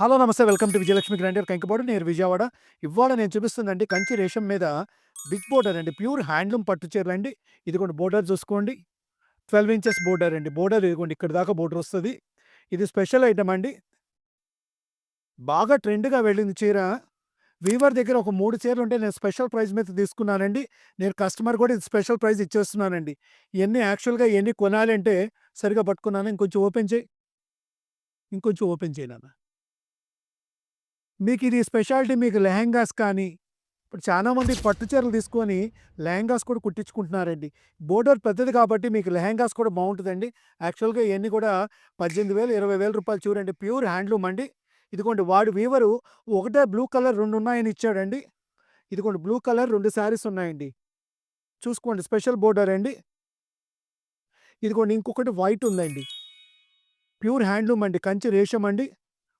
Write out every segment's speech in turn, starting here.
Hello! నమస్తే. Welcome to Vijayalakshmi grinder Kankipadu. నేను విజయవాడ. ఇవాళ నేను చూపిస్తుందండి కంచి రేషం మీద బిగ్ బోర్డర్ అండి. ప్యూర్ హ్యాండ్లూమ్ పట్టు చీరలండి. ఇదిగోండి బోర్డర్ చూసుకోండి. 12 ఇంచెస్ బోర్డర్ అండి. బోర్డర్ ఇదిగోండి ఇక్కడి దాకా బోర్డర్ వస్తది. ఇది స్పెషల్ ఐటమ్ అండి. బాగా ట్రెండ్‌గా వెళ్ళింది చీర. వీవర్ దగ్గర ఒక 3 చీరలుంటే నేను స్పెషల్ ప్రైస్ మీద తీసుకున్నానండి. నేను కస్టమర్ కూడా ఇది స్పెషల్ ప్రైస్ ఇచ్చేస్తున్నానండి. ఇయన్నీ యాక్చువల్‌గా ఇయన్నీ కొనాలి అంటే సరిగ్గా పట్టుకున్నాను. ఇంకొంచెం ఓపెన్ చెయి. ఇంకొంచెం ఓపెన్ చెయి నాన్న. మీకిది స్పెషాలిటీ మీకు లెహెంగాస్ కానీ, ఇప్పుడు చాలామంది పట్టు చీరలు తీసుకొని లెహెంగాస్ కూడా కుట్టించుకుంటున్నారండి. బోర్డర్ పెద్దది కాబట్టి మీకు లెహెంగాస్ కూడా బావుంటదండి. యాక్చువల్‌గా ఇయన్నీ కూడా 18,000, 20,000 రూపాయలు చూడండి. ప్యూర్ హ్యాండ్లూమ్ అండి. ఇదిగోండి వాడు వీవరు ఒకటే బ్లూ కలర్ 2 ఉన్నాయని ఇచ్చాడండి. ఇదిగోండి బ్లూ కలర్ 2 శారీస్ ఉన్నాయండి. చూసుకోండి స్పెషల్ బోర్డర్ అండి. ఇదిగోండి ఇంకొకటి వైట్ ఉందండి. ప్యూర్ హ్యాండ్లూమ్ అండి. కంచి రేషం అండి.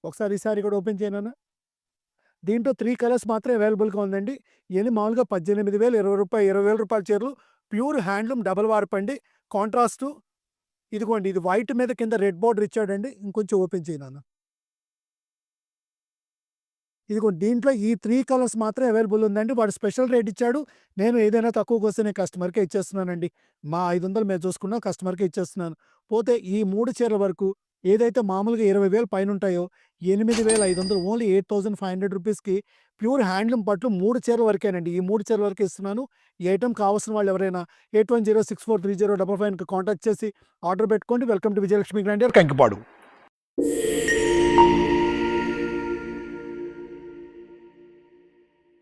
ఒకసారి ఈ సారీ కూడా ఓపెన్ చేయనా నాన్న? దీంట్లో 3 కలర్స్ మాత్రమే అవైలబుల్‌గా ఉందండి. ఇయన్నీ మామూలుగా 18,000, ₹20,000 చీరలు. ప్యూర్ హ్యాండ్లూమ్ డబుల్ వార్పండి. కాంట్రాస్టు. ఇదిగోండి ఇది వైట్ మీద కింద రెడ్ బోర్డర్ ఇచ్చాడండి. ఇంకొంచెం ఓపెన్ చెయి నాన్న. ఇదిగోండి దీంట్లో ఈ 3 కలర్స్ మాత్రమే అవైలబుల్ ఉందండి. వాడు స్పెషల్ రేట్ ఇచ్చాడు. నేను ఏదైనా తక్కువకొస్తే నేను కస్టమర్‌కే ఇచ్చేస్తున్నానండి. మా 500 మేము చూసుకున్నాం కస్టమర్‌కే ఇచ్చేస్తున్నాను. పోతే ఈ 3 చీరల వరకు ఏదైతే మామూలుగా 20,000 పైనుంటాయో 8,500 ఓన్లీ 8,500 రూపీస్‌కి ప్యూర్ హ్యాండ్లూమ్ పట్లు 3 చీరల వరకేనండి. ఈ 3 చీరల వరకే ఇస్తున్నాను. ఈ ఐటెమ్ కావాల్సిన వాళ్ళు ఎవరైనా 8106430555కి కాంటాక్ట్ చేసి ఆర్డర్ పెట్టుకోండి. Welcome to Vijayalakshmi grinder Kankipadu.